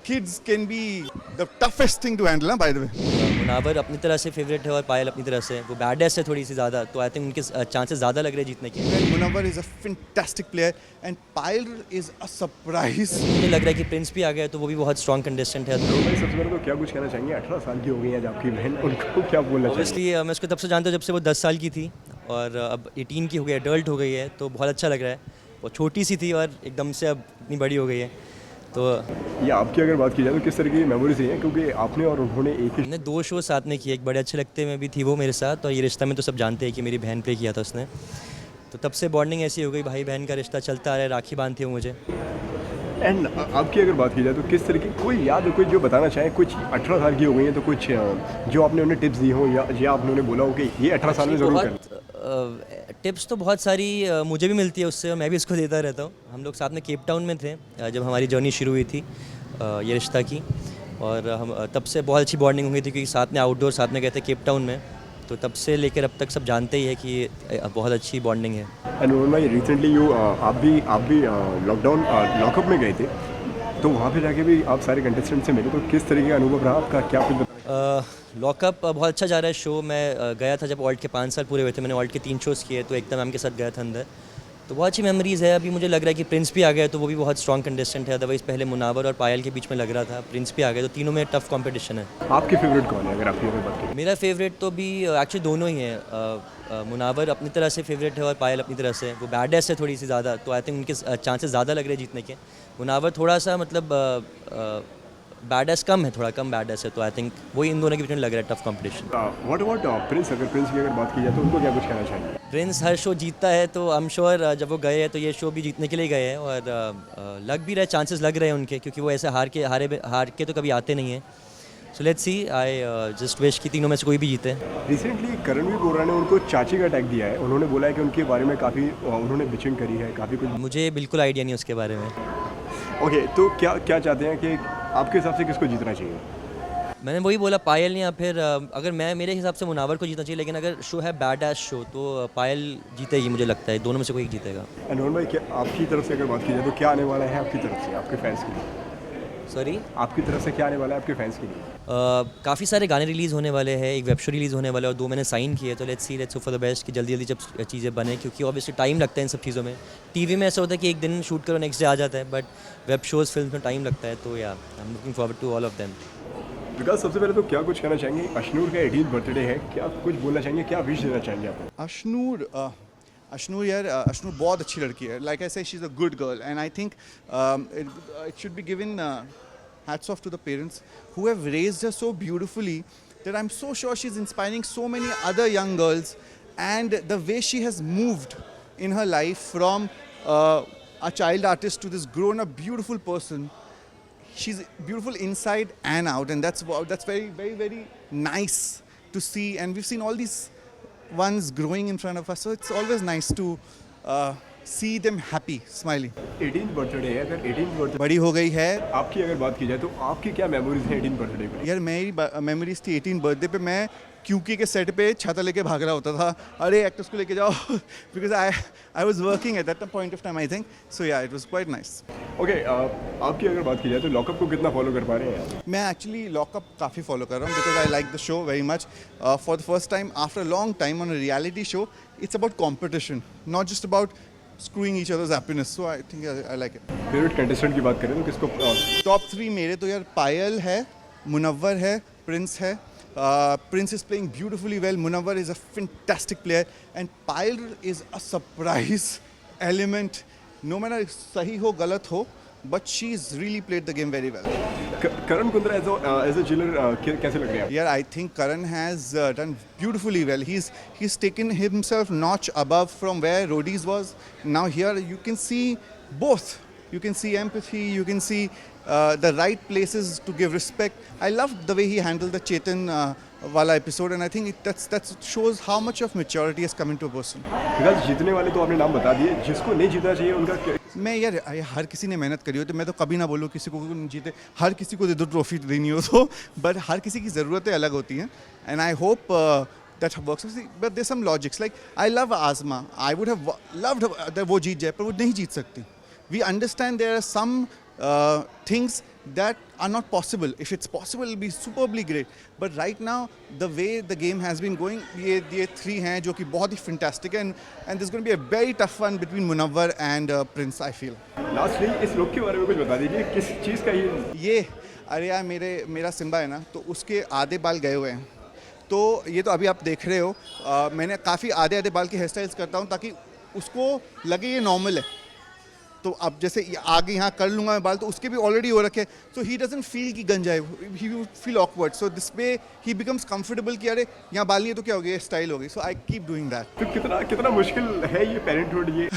kids can be the toughest thing to handle, by the way. Munawar अपनी तरह से favourite है और पायल अपनी तरह से वो बैडेस है थोड़ी सी ज़्यादा, तो आई थिंक उनके चांसेस ज़्यादा लग रहे हैं जीतने के। Well, Munawar is a fantastic player and Payal is a surprise. मुझे लग रहा है कि प्रिंस भी आ गया तो वो भी बहुत स्ट्रॉन्ग कंटेस्टेंट है। भाई सबसे पहले तो क्या कुछ कहना चाहेंगे, 18 साल की हो गई है आज आपकी बहन, उनको क्या बोलना चाहिए? ऑब्वियसली मैं उसको तब से जानता हूँ जब से वो 10 साल की थी और अब 18 की हो गई, एडल्ट हो गई है, तो बहुत अच्छा लग रहा है। वो छोटी सी थी और एकदम से अब इतनी बड़ी हो गई है। तो ये आपकी अगर बात की जाए तो किस तरह की मेमोरीज रही हैं, क्योंकि आपने और उन्होंने एक ही हमने 2 शो साथ में किए, एक बड़े अच्छे लगते में भी थी वो मेरे साथ, और ये रिश्ता में तो सब जानते हैं कि मेरी बहन प्ले किया था उसने। तो तब से बॉन्डिंग ऐसी हो गई, भाई बहन का रिश्ता चलता आ रहा है, राखी बांधती है मुझे। एंड आपकी अगर बात की जाए तो किस तरह की कोई याद हो, कोई जो बताना चाहें, कुछ 18 साल की हो गई हैं तो कुछ जो आपने उन्हें टिप्स दी हो या आपने उन्हें बोला हो कि ये 18 साल में ज़रूर करें? टिप्स तो बहुत सारी मुझे भी मिलती है उससे और मैं भी उसको देता रहता हूँ। हम लोग साथ में केप टाउन में थे जब हमारी जर्नी शुरू हुई थी ये रिश्ता की, और हम तब से बहुत अच्छी बॉन्डिंग हुई थी क्योंकि साथ में आउटडोर साथ में गए थे केप टाउन में, तो तब से लेकर अब तक सब जानते ही है कि बहुत अच्छी बॉन्डिंग है। एंड भाई रिसेंटली आप भी लॉकडाउन लॉकअप में गए थे, तो वहाँ पे जाके भी आप सारे कंटेस्टेंट से मिले, तो किस तरीके का अनुभव रहा आपका, क्या कुछ लॉकअप बहुत अच्छा जा रहा है शो। मैं गया था जब ऑल्ट के 5 साल पूरे हुए थे, मैंने ऑल्ट के 3 शोज़ किए, तो एकता मैम के साथ गया था अंदर, तो बहुत अच्छी मेमोरीज़ है। अभी मुझे लग रहा है कि प्रिंस भी आ गया तो वो भी बहुत स्ट्रॉन्ग कंटेस्टेंट है, अदरवाइज़ पहले मुनावर और पायल के बीच में लग रहा था, प्रिंस भी आ गया तो तीनों में टफ कंपटीशन है। आपकी फेवरेट कौन है अगर आपकी अगर बात करें? मेरा फेवरेट तो भी एक्चुअली दोनों ही हैं। मुनावर अपनी तरह से फेवरेट है और पायल अपनी तरह से, वो बैडेस है थोड़ी सी ज़्यादा, तो आई थिंक उनके चांसेस ज़्यादा लग रहे हैं जीतने के। मुनावर थोड़ा सा मतलब बैडेस कम है, थोड़ा कम बैडेस है, तो आई थिंक वही इन दोनों के बीच में लग रहा है tough competition. What about Prince, अगर प्रिंस की अगर बात की जाए तो उनको क्या कुछ कहना चाहिए? प्रिंस हर शो जीतता है, तो आई एम श्योर जब वो गए हैं तो ये शो भी जीतने के लिए गए हैं, और लग भी रहे, चांसेस लग रहे हैं उनके, क्योंकि वो ऐसे हार के तो कभी आते नहीं हैं। So let's see, I just wish कि तीनों में से कोई भी जीते। रिसेंटली करणवीर बोरा ने उनको चाची का टैग दिया है, उन्होंने बोला है कि उनके बारे में काफ़ी उन्होंने बिचिंग करी है, काफ़ी कुछ। मुझे बिल्कुल आइडिया नहीं उसके बारे में। ओके, तो क्या चाहते हैं कि आपके हिसाब से किसको जीतना चाहिए? मैंने वही बोला, पायल या फिर अगर मेरे हिसाब से मुनावर को जीतना चाहिए, लेकिन अगर शो है बैड एस शो तो पायल जीतेगी, मुझे लगता है दोनों में से कोई एक जीतेगा। अनवर भाई, क्या आपकी तरफ से अगर बात की जाए तो क्या आने वाला है आपकी तरफ से आपके फैंस के लिए? सॉरी, आपकी तरफ से क्या आने वाला है आपके फैंस के लिए? काफ़ी सारे गाने रिलीज़ होने वाले हैं, एक वेब शो रिलीज़ होने वाला है और 2 मैंने साइन किए, तो let's hope for the best कि जल्दी जब चीज़ें बने, क्योंकि ऑब्वियसली टाइम लगता है इन सब चीज़ों में। टीवी में ऐसा होता है कि एक दिन शूट करो नेक्स्ट डे आ जाता है, बट वेब शोज़ फिल्म में टाइम लगता है, तो या I am looking forward to all of them. Vikas, सबसे पहले तो क्या कुछ कहना चाहेंगे? अशनूर का 18th बर्थडे है, क्या कुछ बोलना चाहेंगे, क्या विश देना चाहेंगे आप? Ashnur यार, Ashnur बहुत अच्छी लड़की है. Like I said, she's a good girl, and I think it should be given hats off to the parents who have raised her so beautifully that I'm so sure she's inspiring so many other young girls, and the way she has moved in her life from a child artist to this grown-up beautiful person. She's beautiful inside and out, and that's very, very, very nice to see. And we've seen all these ones growing in front of us, so it's always nice to see them happy, smiling. 18th birthday है, अगर 18th birthday बड़ी हो गई है। आपकी अगर बात की जाए तो आपकी क्या मेमोरीज हैं 18th बर्थडे पर? यार मेरी मेमोरीज थी 18 बर्थडे पे मैं क्यूकी के सेट पे छाता लेके भाग रहा होता था, अरे एक्टर्स को लेके जाओ, because I was working at that point of time, I think so. Yeah it was quite nice. Okay, आपकी अगर बात की जाए तो लॉकअप को कितना फॉलो कर पा रहे हैं आप? मैं एक्चुअली लॉकअप काफ़ी फॉलो कर रहा हूँ because I like the show very much. For the first time after a long time on a reality show, it's about competition, not just about screwing each other's happiness, so I think I like it. Favourite contestant की बात करें तो किसको? Top 3 मेरे तो यार पायल है, मुनव्वर है, प्रिंस है. Prince is playing beautifully well. Munawwar is a fantastic player, and Payal is a surprise element. No matter सही हो गलत हो, but she's really played the game very well. Karan Kundra as a jailer कैसे लग रहे हैं? Yeah, I think Karan has done beautifully well. He's taken himself notch above from where Rhodey's was. Now here you can see both. You can see empathy. You can see the right places to give respect. I loved the way he handled the Chetan wala episode, and I think that shows how much of maturity has come into a person. Because जीतने वाले तो आपने नाम बता दिए, जिसको नहीं जीतना चाहिए उनका क्या? मैं यार हर किसी ने मेहनत करी हो, तो मैं तो कभी ना बोलूँ किसी को नहीं जीते, हर किसी को दे दो ट्रॉफी देनी हो तो, बट हर किसी की ज़रूरतें अलग होती हैं, and I hope that works. But there's some logics. Like I love Azma. I would have loved that वो जीत जाए, पर वो नहीं जीत सकती. We understand there are some things that are not possible. If it's possible, it'll be superbly great. But right now, the way the game has been going, ये 3 हैं जो कि बहुत ही fantastic है, and there's going to be a very tough one between Munawwar and Prince, I feel. Lastly इस look के बारे में कुछ बता दीजिए, किस चीज़ का ये अरे यार मेरा सिम्बा है ना, तो उसके आधे बाल गए हुए हैं, तो ये तो अभी आप देख रहे हो, मैंने काफ़ी आधे बाल की हेयर स्टाइल्स करता हूँ ताकि उसको लगे ये नॉर्मल है। तो अब जैसे आगे यहाँ कर लूँगा मैं बाल, तो उसके भी ऑलरेडी हो रखे, सो ही डजंट फील कि गंजा है, he will feel awkward, so this way he becomes comfortable कि अरे यहाँ बाल नहीं है तो क्या हो गया, स्टाइल हो गई, सो आई कीप डूइंग दैट। तो कितना मुश्किल है ये पेरेंटहुड ये?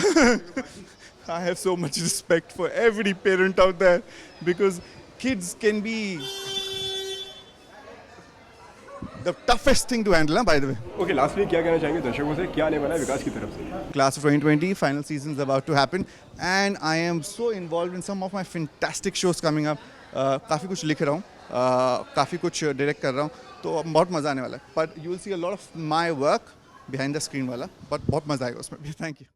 I have so much respect for every parent out there because kids can be the toughest thing to handle, by the way. Okay, lastly क्या कहना चाहेंगे दर्शकों से, क्या आने वाला है विकास की तरफ से? Class of 2020 final season is about to happen and I am so involved in some of my fantastic shows coming up. काफ़ी कुछ लिख रहा हूँ, काफ़ी कुछ डायरेक्ट कर रहा हूँ, तो बहुत मज़ा आने वाला है. But you will see a lot of my work behind the screen वाला, but बहुत मज़ा आएगा उसमें भी. Thank you.